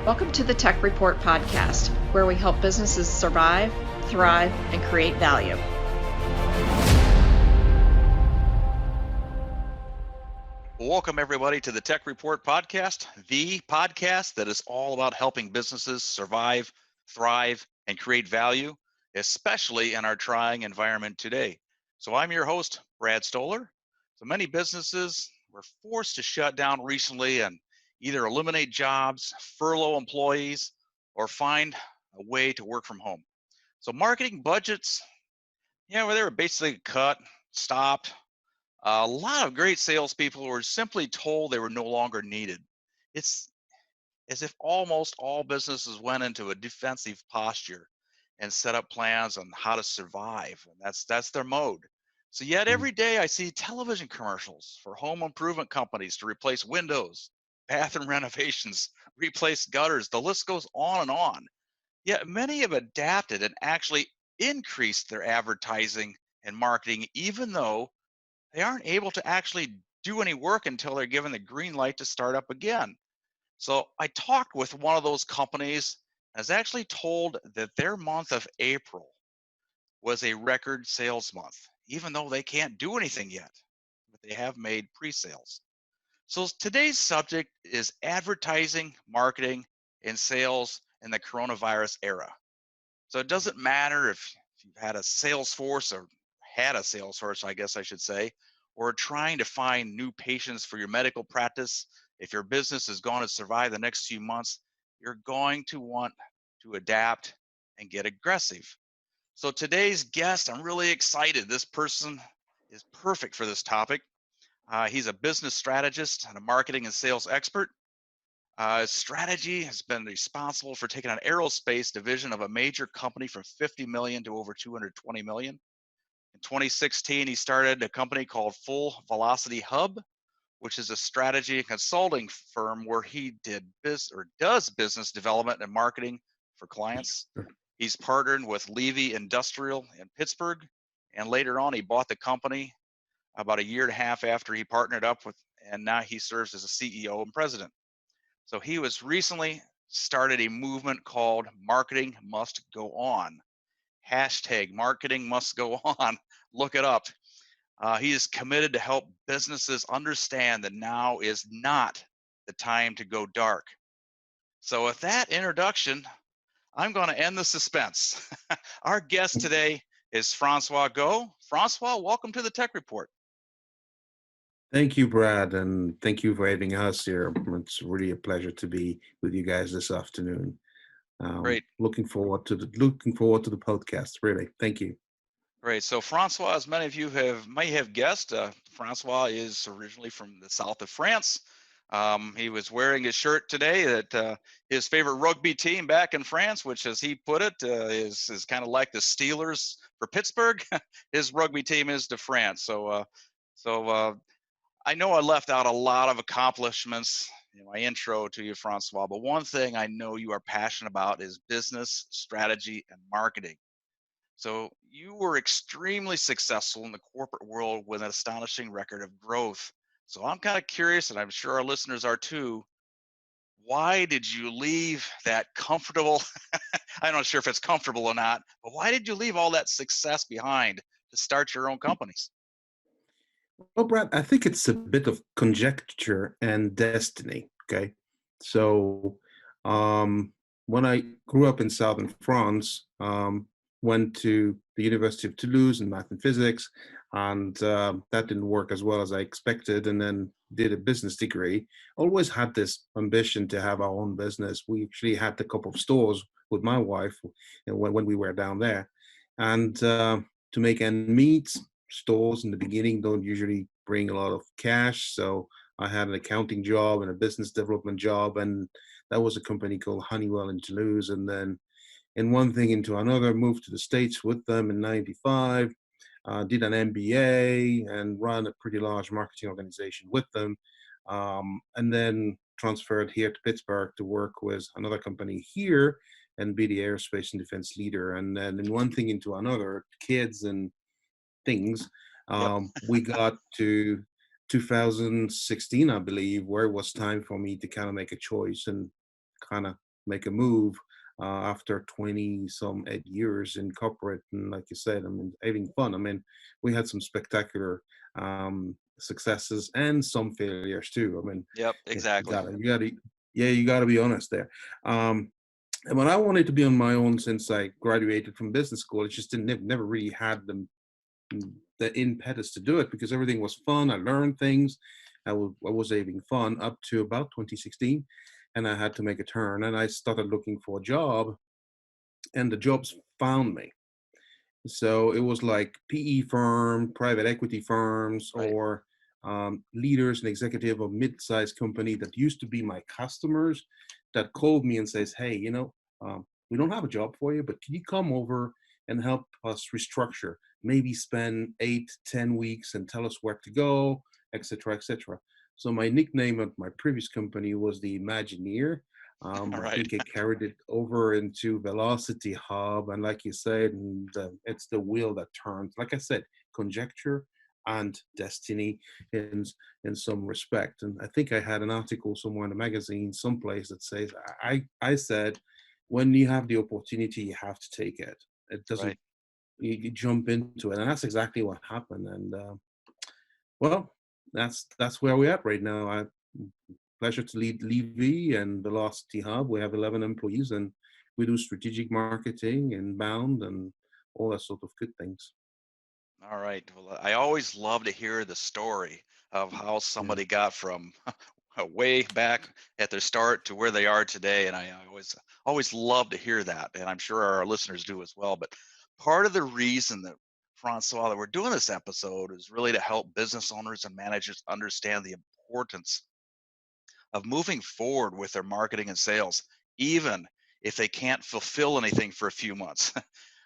Welcome to the Tech Report podcast, where we help businesses survive, thrive, and create value. Welcome, everybody, to the Tech Report podcast, the podcast that is all about helping businesses survive, thrive, and create value, especially in our trying environment today. So I'm your host, Brad Stoller. So many businesses were forced to shut down recently and either eliminate jobs, furlough employees, or find a way to work from home. So marketing budgets, they were basically cut, stopped. A lot of great salespeople were simply told they were no longer needed. It's as if almost all businesses went into a defensive posture and set up plans on how to survive. And that's their mode. So yet every day I see television commercials for home improvement companies to replace windows, bathroom renovations, replace gutters. The list goes on and on. Yet many have adapted and actually increased their advertising and marketing, even though they aren't able to actually do any work until they're given the green light to start up again. So I talked with one of those companies and was actually told that their month of April was a record sales month, even though they can't do anything yet, but they have made pre-sales. So today's subject is advertising, marketing, and sales in the coronavirus era. So it doesn't matter if you've had a sales force or had a sales force, I guess I should say, or trying to find new patients for your medical practice. If your business is going to survive the next few months, you're going to want to adapt and get aggressive. So today's guest, I'm really excited. This person is perfect for this topic. He's a business strategist and a marketing and sales expert. Strategy has been responsible for taking an aerospace division of a major company from 50 million to over 220 million. In 2016, he started a company called Full Velocity Hub, which is a strategy and consulting firm where he does business development and marketing for clients. He's partnered with Levy Industrial in Pittsburgh, and later on he bought the company about a year and a half after he partnered up with, and now he serves as a CEO and president. So he was recently started a movement called Marketing Must Go On. Hashtag Marketing Must Go On. Look it up. He is committed to help businesses understand that now is not the time to go dark. So with that introduction, I'm going to end the suspense. Our guest today is Francois Go. Francois, welcome to the Tech Report. Thank you, Brad, and thank you for having us here. It's really a pleasure to be with you guys this afternoon. Great. Looking forward to the podcast. Really, thank you. Great. So Francois, as many of you may have guessed, Francois is originally from the south of France. He was wearing his shirt today that his favorite rugby team back in France, which, as he put it, is kind of like the Steelers for Pittsburgh. His rugby team is to France. So I know I left out a lot of accomplishments in my intro to you, Francois, but one thing I know you are passionate about is business strategy and marketing. So you were extremely successful in the corporate world with an astonishing record of growth. So I'm kind of curious, and I'm sure our listeners are too, why did you leave that comfortable, I'm not sure if it's comfortable or not, but why did you leave all that success behind to start your own companies? Well, Brad, I think it's a bit of conjecture and destiny. Okay, so when I grew up in southern France, went to the University of Toulouse in math and physics, and that didn't work as well as I expected, and then did a business degree. Always had this ambition to have our own business. We actually had a couple of stores with my wife when we were down there, and to make ends meet, stores in the beginning don't usually bring a lot of cash. So I had an accounting job and a business development job, and that was a company called Honeywell in Toulouse. And then in one thing into another, moved to the States with them in 95, did an MBA and ran a pretty large marketing organization with them. And then transferred here to Pittsburgh to work with another company here and be the aerospace and defense leader. And then in one thing into another, kids and things, we got to 2016, I believe, where it was time for me to kind of make a choice and kind of make a move after 20 some 8 years in corporate. And like you said, I mean, having fun. I mean, we had some spectacular successes and some failures too. I mean, Yep, exactly. you gotta be honest there. And when I wanted to be on my own since I graduated from business school, it just didn't never really had the impetus to do it because everything was fun. I learned things. I was having fun up to about 2016, and I had to make a turn. And I started looking for a job, and the jobs found me. So it was like PE firm, private equity firms, Right. or leaders and executive of mid-sized company that used to be my customers that called me and says, "Hey, we don't have a job for you, but can you come over and help us restructure? Maybe spend 8, 10 weeks and tell us where to go, etc., etc." So my nickname at my previous company was the Imagineer. All I right. think I carried it over into Velocity Hub, and like you said, it's the wheel that turns. Like I said, conjecture and destiny in in some respect. And I think I had an article somewhere in a magazine, someplace that says I said, when you have the opportunity, you have to take it. It doesn't Right. you jump into it, and that's exactly what happened. And well, that's where we're at right now. Pleasure to lead Levy and Velocity Hub. We have 11 employees, and we do strategic marketing, inbound, and all that sort of good things. All right. Well, I always love to hear the story of how Yeah. somebody got from way back at their start to where they are today, and I always love to hear that, and I'm sure our listeners do as well. But part of the reason that Francois that we're doing this episode is really to help business owners and managers understand the importance of moving forward with their marketing and sales, even if they can't fulfill anything for a few months.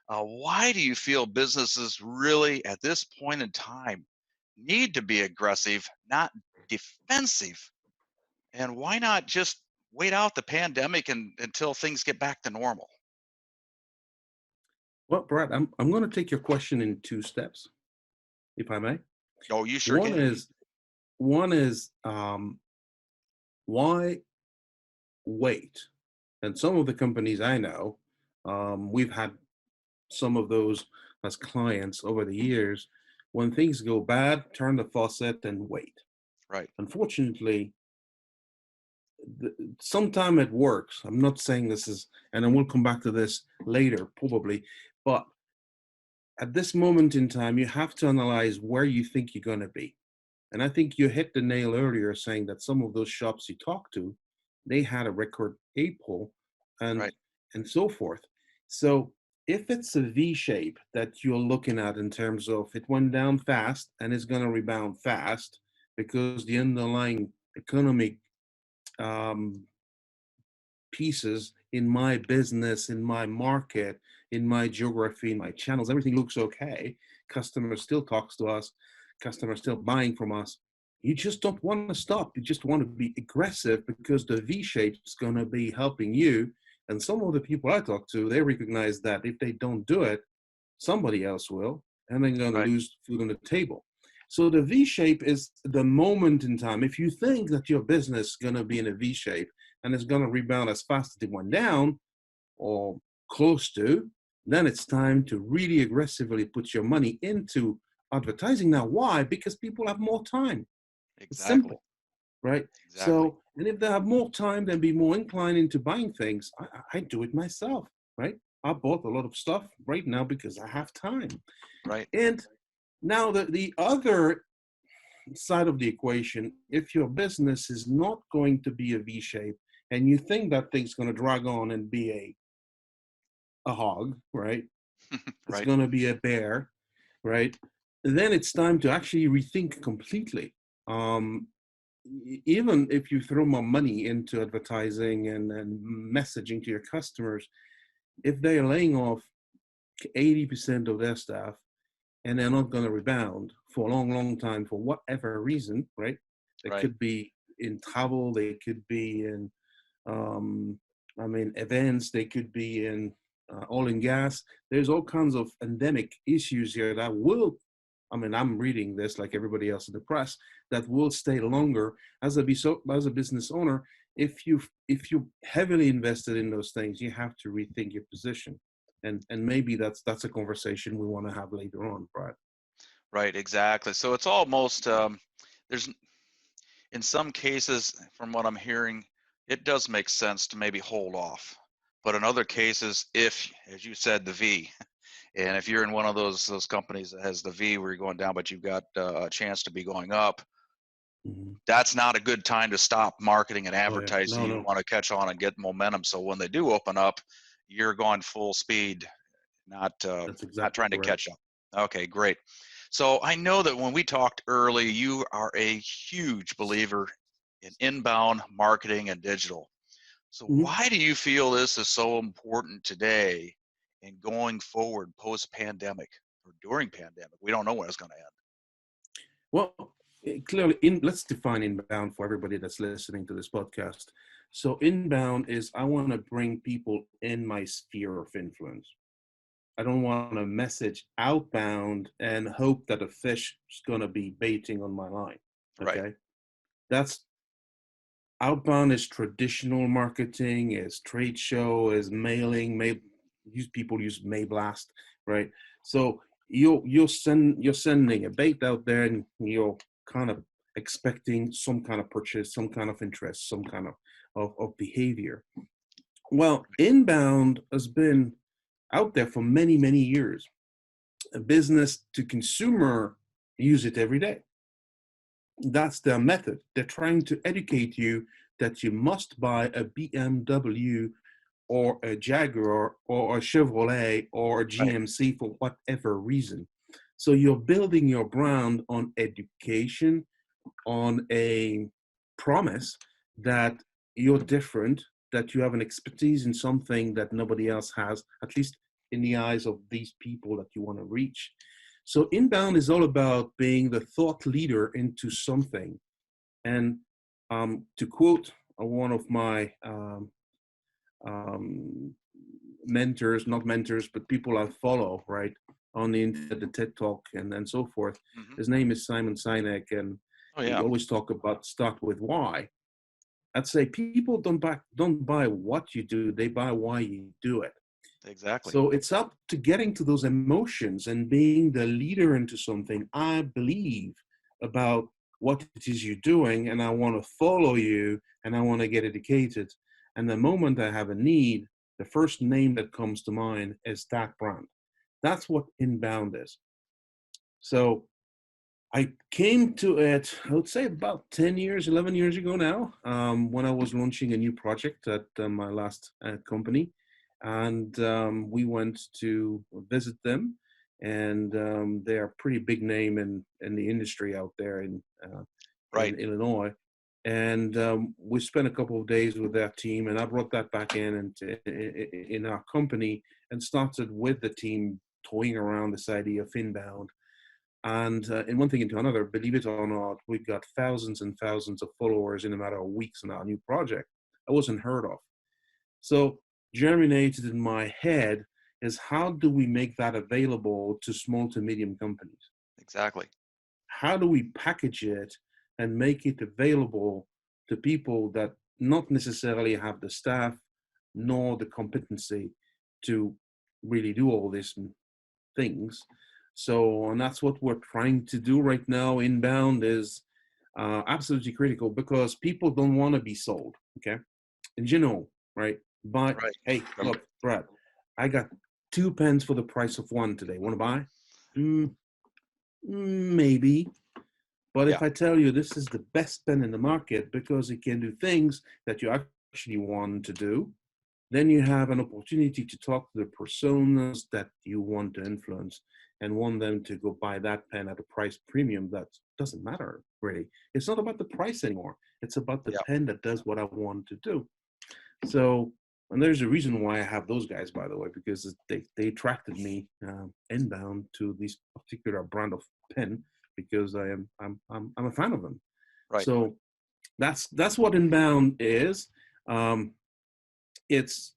Why do you feel businesses really, at this point in time, need to be aggressive, not defensive? And why not just wait out the pandemic until things get back to normal? Well, Brad, I'm going to take your question in two steps, if I may. Oh, you sure One can. is one is why wait? And some of the companies I know, we've had some of those as clients over the years. When things go bad, turn the faucet and wait. Right, Unfortunately, sometime it works. I'm not saying this is, and then we'll come back to this later, probably. But at this moment in time, you have to analyze where you think you're going to be. And I think you hit the nail earlier saying that some of those shops you talked to, they had a record April and right, and so forth. So if it's a V shape that you're looking at in terms of it went down fast and it's going to rebound fast because the underlying economic um, pieces in my business, in my market, in my geography, in my channels, everything looks okay. Customer still talks to us, customer still buying from us. You just don't want to stop. You just want to be aggressive because the V shape is going to be helping you. And some of the people I talk to, they recognize that if they don't do it, somebody else will, and they're going to right, lose food on the table. So the V shape is the moment in time. If you think that your business is going to be in a V shape and it's going to rebound as fast as it went down or close to, then it's time to really aggressively put your money into advertising. Now, why? Because people have more time. It's exactly, simple, right? exactly, So, and if they have more time, then be more inclined into buying things. I do it myself, right? I bought a lot of stuff right now because I have time. right, And now the other side of the equation, if your business is not going to be a V shape and you think that thing's going to drag on and be a hog, right? It's right, going to be a bear, right? Then it's time to actually rethink completely. Um, Even if you throw more money into advertising and messaging to your customers, if they're laying off 80% of their staff and they're not going to rebound for a long, long time for whatever reason, right? They right, could be in travel, they could be in, um, events, they could be in oil and gas. There's all kinds of endemic issues here that will, I'm reading this like everybody else in the press, that will stay longer as a business owner. if you heavily invested in those things, you have to rethink your position, and maybe that's a conversation we want to have later on, Brad. Right, exactly. So it's almost there's in some cases, from what I'm hearing, it does make sense to maybe hold off. But in other cases, if, as you said, the V, and if you're in one of those companies that has the V where you're going down, but you've got a chance to be going up, Mhm. that's not a good time to stop marketing and Oh yeah, advertising. no, You no, want to catch on and get momentum. So when they do open up, you're going full speed, that's not exactly trying to correct. catch up. Okay, great. So I know that when we talked early, you are a huge believer in inbound marketing and digital. So Mhm. why do you feel this is so important today and going forward post pandemic or during pandemic? We don't know when it's going to end. Well, clearly, let's define inbound for everybody that's listening to this podcast. So, inbound is I want to bring people in my sphere of influence. I don't want to message outbound and hope that a fish is going to be baiting on my line. Right. Okay. That's outbound is traditional marketing, is trade show, is mailing, people use Mayblast, right? So you're sending a bait out there and you're kind of expecting some kind of purchase, some kind of interest, some kind of behavior. Well, inbound has been out there for many, many years. A business to consumer use it every day. That's their method. They're trying to educate you that you must buy a BMW or a Jaguar or a Chevrolet or a Right. GMC for whatever reason. So you're building your brand on education, on a promise that you're different, that you have an expertise in something that nobody else has, at least in the eyes of these people that you want to reach. So inbound is all about being the thought leader into something. And to quote one of my um, mentors, not mentors, but people I follow, right, on the internet, the TED Talk, and so forth. Hmm. His name is Simon Sinek, and Oh he yeah. always talk about start with why. I'd say people don't buy what you do; they buy why you do it. Exactly. So it's up to getting to those emotions and being the leader into something. I believe about what it is you're doing, and I want to follow you, and I want to get educated. And the moment I have a need, the first name that comes to mind is that brand. That's what inbound is. So I came to it, I would say about 10 years, 11 years ago now, when I was launching a new project at my last company. And we went to visit them. And they are a pretty big name in the industry out there Right. in Illinois. And we spent a couple of days with that team. And I brought that back in our company and started with the team toying around this idea of inbound. And in one thing into another, believe it or not, we've got thousands and thousands of followers in a matter of weeks in our new project. That wasn't heard of. So germinated in my head is how do we make that available to small to medium companies? Exactly. How do we package it and make it available to people that not necessarily have the staff nor the competency to really do all these things? So, and that's what we're trying to do right now. Inbound is absolutely critical because people don't want to be sold. Okay. In general, right? But Right. hey, Right. look, Brad, I got 2 pens for the price of one today. Want to buy? Mm, maybe. But Yeah. if I tell you this is the best pen in the market because it can do things that you actually want to do, then you have an opportunity to talk to the personas that you want to influence and want them to go buy that pen at a price premium that doesn't matter really. It's not about the price anymore. It's about the Yeah. pen that does what I want to do. So, and there's a reason why I have those guys, by the way, because they attracted me inbound to this particular brand of pen because I'm a fan of them. Right. So that's what inbound is. Um, it's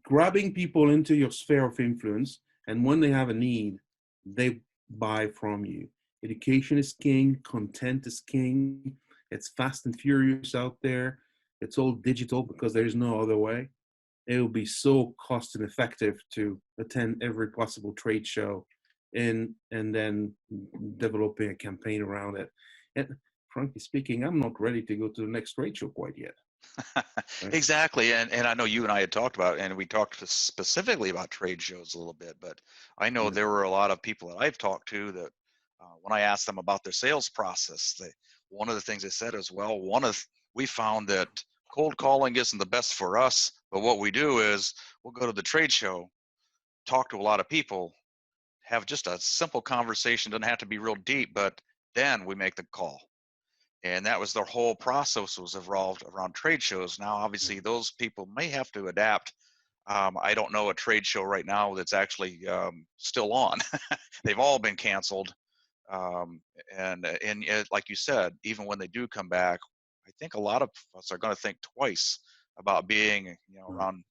grabbing people into your sphere of influence, and when they have a need, they buy from you. Education is king, content is king. It's fast and furious out there. it's all digital because there's no other way. It will be so cost ineffective to attend every possible trade show and then developing a campaign around it. And frankly speaking, I'm not ready to go to the next trade show quite yet. Right? Exactly. And I know you and I had talked about, and we talked specifically about trade shows a little bit, but I know Yeah. there were a lot of people that I've talked to that when I asked them about their sales process, one of the things they said is, well, we found that cold calling isn't the best for us, but what we do is we'll go to the trade show, talk to a lot of people, have just a simple conversation, doesn't have to be real deep, but then we make the call. And that was their whole process was evolved around trade shows. Now, obviously, those people may have to adapt. I don't know a trade show right now that's actually still on. They've all been canceled. And like you said, even when they do come back, I think a lot of us are going to think twice about being, around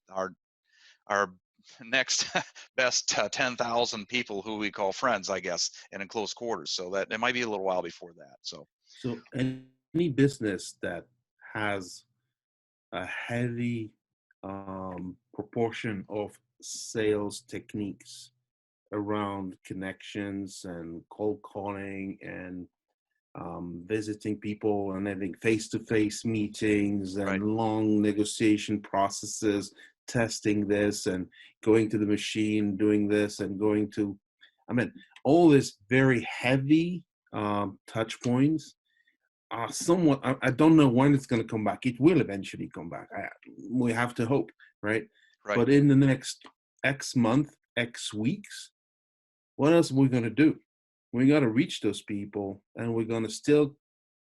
our next best 10,000 people who we call friends, I guess, and in close quarters. So that it might be a little while before that. So any business that has a heavy proportion of sales techniques around connections and cold calling and visiting people and having face-to-face meetings Right. and long negotiation processes, testing this and going to the machine, doing this and going to, all this very heavy touch points are somewhat, I don't know when it's going to come back. It will eventually come back. We have to hope, right? Right. But in the next X month, X weeks, what else are we going to do? We got to reach those people and we're going to still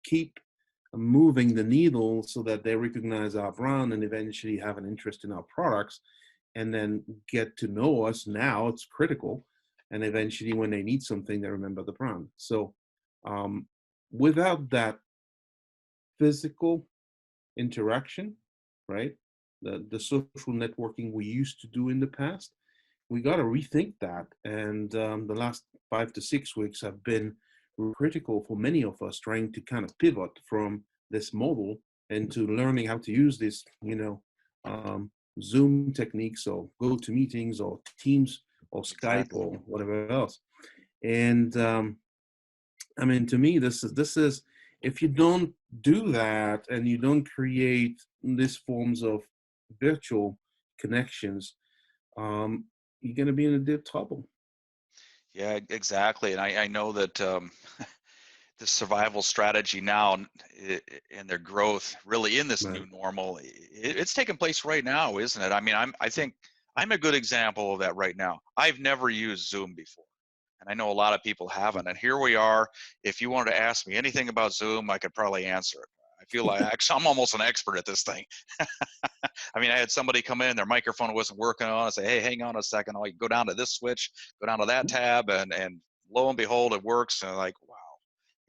keep moving the needle so that they recognize our brand and eventually have an interest in our products and then get to know us. Now it's critical. And eventually when they need something, they remember the brand. So without that physical interaction, right? The social networking we used to do in the past, we got to rethink that. And the last 5 to 6 weeks have been critical for many of us trying to kind of pivot from this model into learning how to use this, Zoom techniques or go to meetings or Teams or Skype Exactly. or whatever else. And to me, this is if you don't do that and you don't create these forms of virtual connections, you're going to be in a deep trouble. Yeah, exactly. And I know that the survival strategy now and their growth really in this Right. new normal, it's taking place right now, isn't it? I mean, I think I'm a good example of that right now. I've never used Zoom before. And I know a lot of people haven't. And here we are. If you wanted to ask me anything about Zoom, I could probably answer it. I feel like actually I'm almost an expert at this thing. I mean, I had somebody come in, their microphone wasn't working on. I say, hey, hang on a second. I'll go down to this switch, go down to that tab, and lo and behold, it works. And like, wow.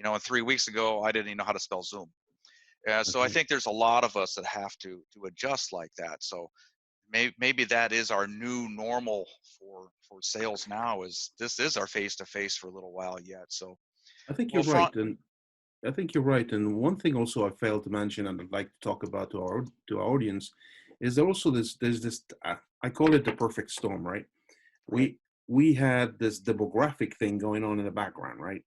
And 3 weeks ago, I didn't even know how to spell Zoom. So I Okay. think there's a lot of us that have to adjust like that. So maybe that is our new normal for sales now. Is this is our face to face for a little while yet? So I think well, you're right, and I think you're right. And one thing also I failed to mention, and I'd like to talk about to our audience, is also there's this I call it the perfect storm, right? right, We had this demographic thing going on in the background, right?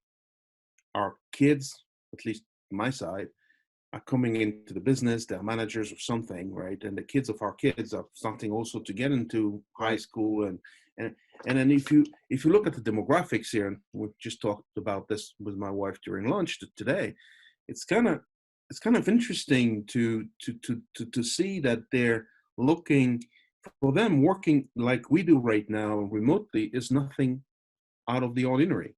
Our kids, at least my side, are coming into the business, they're managers or something, right? And the kids of our kids are starting also to get into high right, school and and then if you look at the demographics here, and we just talked about this with my wife during lunch today, it's kind of interesting to see that they're looking for them working like we do right now remotely is nothing out of the ordinary.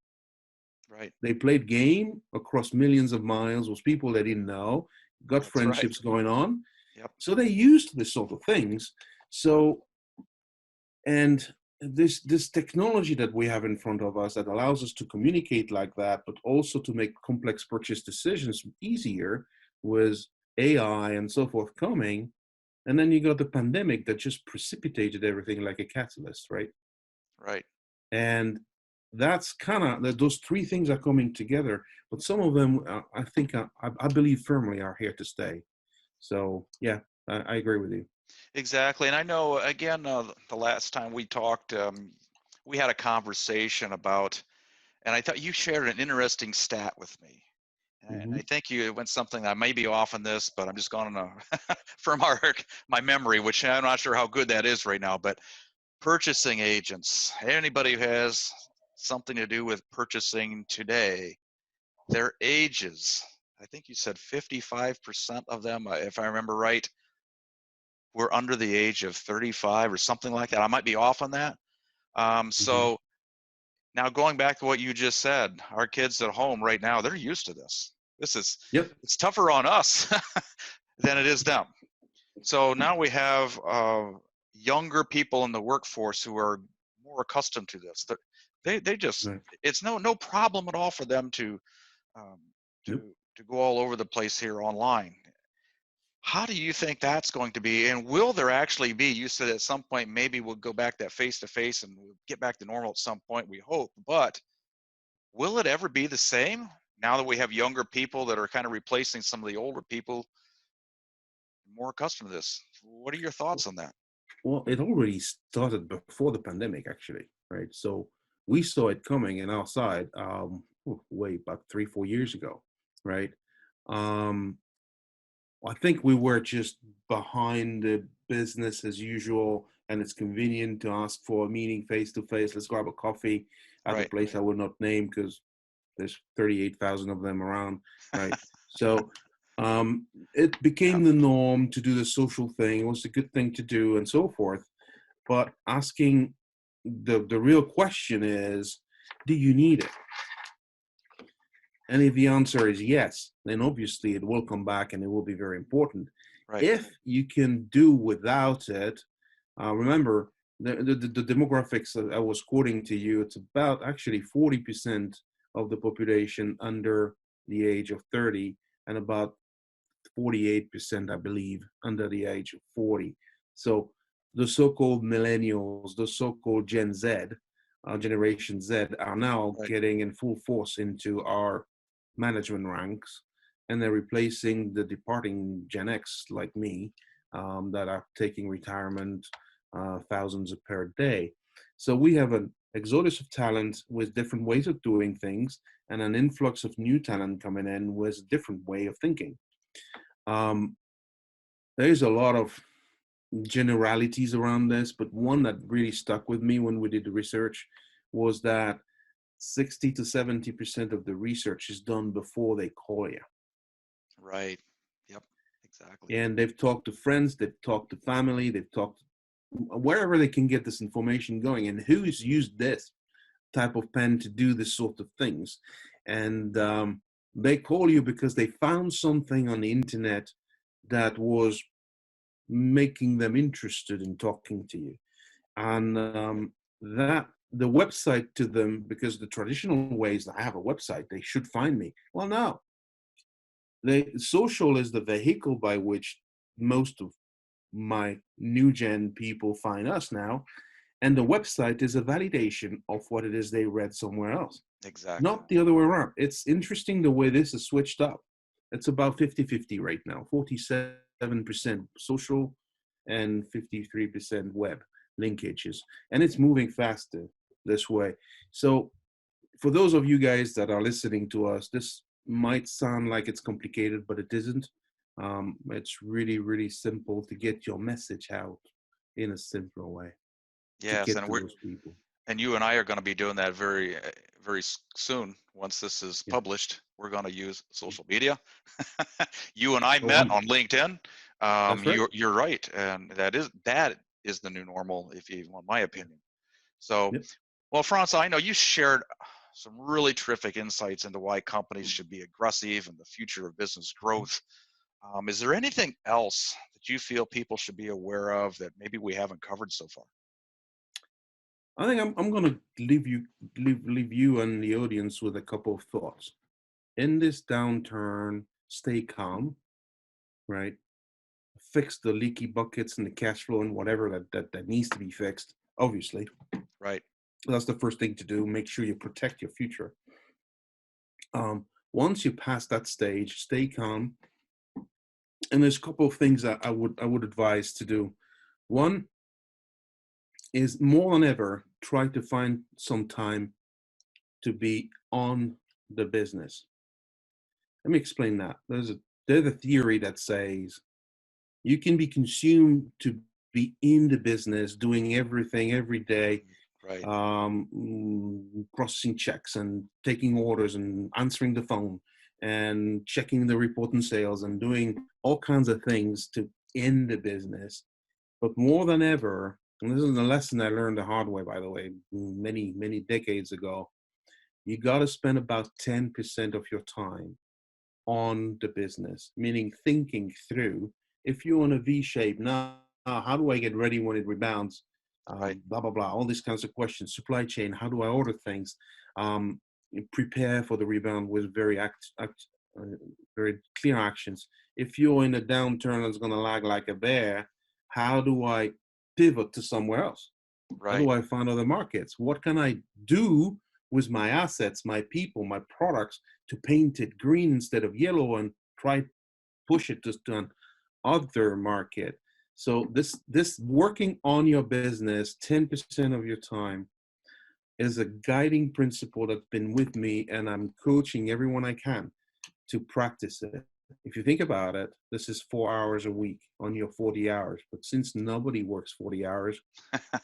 right. They played game across millions of miles with people they didn't know, got That's right. friendships going on. Yep. So they used this sort of things. So, and this technology that we have in front of us that allows us to communicate like that, but also to make complex purchase decisions easier with AI and so forth coming. And then you got the pandemic that just precipitated everything like a catalyst, right? Right. And that's kind of those three things are coming together, but some of them I think I believe firmly are here to stay. So yeah, I agree with you. Exactly. And I know, again, the last time we talked, we had a conversation about, and I thought you shared an interesting stat with me. And Hmm. I think it went something, I may be off on this, but I'm just going to from my memory, which I'm not sure how good that is right now. But purchasing agents, anybody who has something to do with purchasing today, their ages, I think you said 55% of them, if I remember right, were under the age of 35 or something like that. I might be off on that. Hmm. So now going back to what you just said, our kids at home right now, they're used to this. Yep. It's tougher on us than it is them. So now we have younger people in the workforce who are more accustomed to this. They just, Right. it's no problem at all for them um, Nope. to go all over the place here online. How do you think that's going to be? And will there actually be, you said at some point, maybe we'll go back that face to face and we'll get back to normal at some point, we hope, but will it ever be the same now that we have younger people that are kind of replacing some of the older people more accustomed to this? What are your thoughts on that? Well, it already started before the pandemic, actually, right? So we saw it coming in our side way about 3, 4 years ago, right? Um, I think we were just behind the business as usual, and it's convenient to ask for a meeting face to face. Let's grab a coffee at a Right. place I will not name because there's 38,000 of them around, right? So it Yeah. became the norm to do the social thing. It was a good thing to do, and so forth. But asking the real question is, do you need it? And if the answer is yes, then obviously it will come back and it will be very important. Right. If you can do without it, remember the demographics that I was quoting to you, it's about actually 40% of the population under the age of 30 and about 48%, I believe, under the age of 40. So the so-called millennials, the so-called Gen Z, Generation Z, are now Right. getting in full force into our management ranks, and they're replacing the departing Gen X like me that are taking retirement thousands per day. So we have an exodus of talent with different ways of doing things and an influx of new talent coming in with a different way of thinking. Um, there's a lot of generalities around this, but one that really stuck with me when we did the research was that 60 to 70% of the research is done before they call you. Right. Yep. Exactly. And they've talked to friends, they've talked to family, they've talked wherever they can get this information going, and who's used this type of pen to do this sort of things. And they call you because they found something on the internet that was making them interested in talking to you. And Right. that the website to them, because the traditional ways, I have a website, they should find me. Well, no, the social is the vehicle by which most of my new gen people find us now. And the website is a validation of what it is they read somewhere else, Exactly. not the other way around. It's interesting the way this is switched up. It's about 50-50 right now, 47% social and 53% web linkages. And it's moving faster this way. So for those of you guys that are listening to us, this might sound like it's complicated, but it isn't. It's really, really simple to get your message out in a simpler way to Yes. get to those people. And you and I are going to be doing that very soon. Once this is Yeah. published, we're going to use social media. You and I Oh, met on LinkedIn. that's right. You're right, and that is the new normal, if you want my opinion. So, Yep. well, Franz, I know you shared some really terrific insights into why companies should be aggressive and the future of business growth. Is there anything else that you feel people should be aware of that maybe we haven't covered so far? I think I'm gonna leave you and the audience with a couple of thoughts. In this downturn, stay calm, right? Fix the leaky buckets and the cash flow and whatever that needs to be fixed. Obviously, Right. that's the first thing to do. Make sure you protect your future. Once you pass that stage, stay calm And there's a couple of things that I would advise to do. One is more than ever, try to find some time to be on the business. Let me explain that. There's a theory that says you can be consumed to be in the business, doing everything every day, Right. processing checks and taking orders and answering the phone and checking the report and sales and doing all kinds of things to end the business. But more than ever, and this is a lesson I learned the hard way, by the way, many, many decades ago, you got to spend about 10% of your time on the business, meaning thinking through, if you're on a V shape, now how do I get ready when it rebounds? Right. Blah, blah, blah, all these kinds of questions. Supply chain, how do I order things? Prepare for the rebound with very clear actions. If you're in a downturn that's going to lag like a bear, how do I pivot to somewhere else? How Right. do I find other markets? What can I do with my assets, my people, my products to paint it green instead of yellow and try push it to another market? So this working on your business 10% of your time is a guiding principle that's been with me, and I'm coaching everyone I can to practice it. If you think about it, this is 4 hours a week on your 40 hours. But since nobody works 40 hours,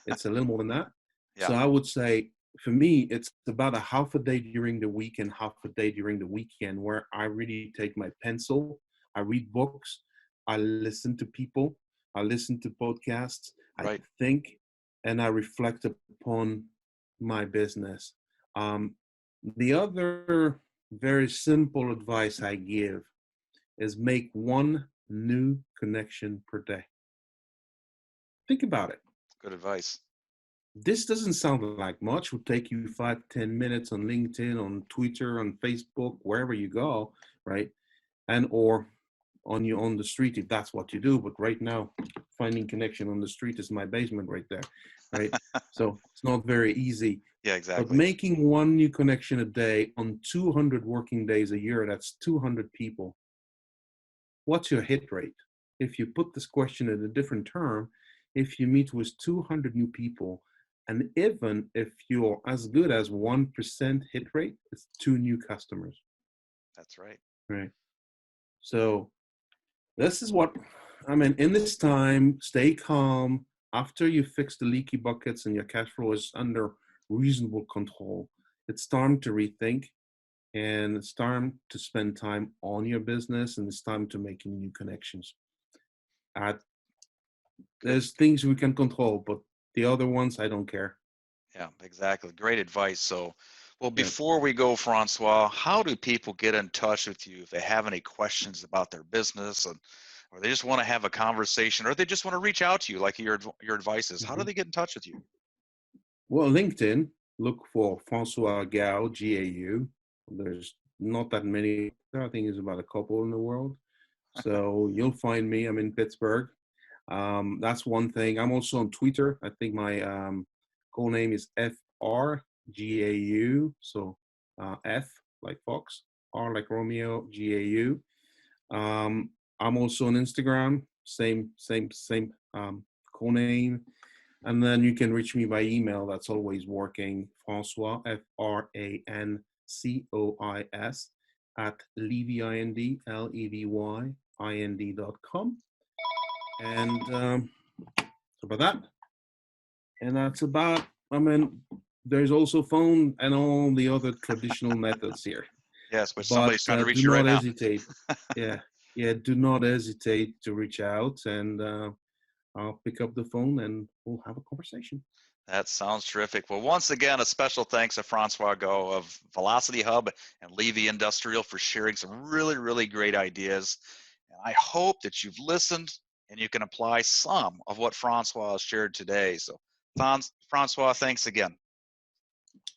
it's a little more than that. Yeah. So I would say for me, it's about a half a day during the week and half a day during the weekend where I really take my pencil, I read books, I listen to people, I listen to podcasts, I Right. think, and I reflect upon my business. Um, the other very simple advice I give is make one new connection per day. Think about it. Good advice. This doesn't sound like much. It would take you 5-10 minutes on LinkedIn, on Twitter, on Facebook, wherever you go, right? And or on the street if that's what you do. But right now, finding connection on the street is my basement right there, right? So it's not very easy. Yeah, But exactly. making one new connection a day on 200 working days a year, that's 200 people. What's your hit rate? If you put this question in a different term, if you meet with 200 new people, and even if you're as good as 1% hit rate, it's 2 new customers, That's right. right? So this is what, I mean, in this time, stay calm. After you fix the leaky buckets and your cash flow is under reasonable control, it's time to rethink, and it's time to spend time on your business, and it's time to making new connections. Uh, Good. there's things we can control, but the other ones, I don't care. Yeah, exactly. Great advice. So, well, Yeah. before we go, Francois, how do people get in touch with you if they have any questions about their business, and or they just want to have a conversation, or they just want to reach out to you like your advice is? How do Mhm. they get in touch with you? Well, LinkedIn, look for Francois Gau, Gau. There's not that many. I think there's about a couple in the world. So you'll find me. I'm in Pittsburgh. That's one thing. I'm also on Twitter. I think my call name is FRGAU. So F like Fox, R like Romeo, GAU. I'm also on Instagram. Same call name. And then you can reach me by email. That's always working. Francois, FRANCOIS at LevyInd.com. And about that. And that's about, I mean, there's also phone and all the other traditional methods here. Yes, but But somebody's trying to reach do you right not now. hesitate. Yeah, do not hesitate to reach out, and I'll pick up the phone and we'll have a conversation. That sounds terrific. Well, once again, a special thanks to Francois Go of Velocity Hub and Levy Industrial for sharing some really, really great ideas. And I hope that you've listened and you can apply some of what Francois has shared today. So, Francois, thanks again.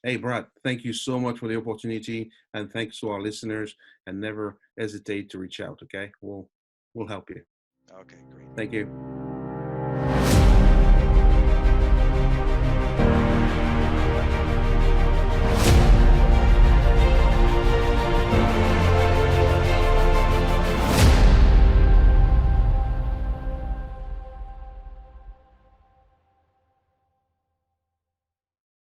Hey, Brad, thank you so much for the opportunity, and thanks to our listeners. And never hesitate to reach out. Okay, we'll help you. Okay, great. Thank you.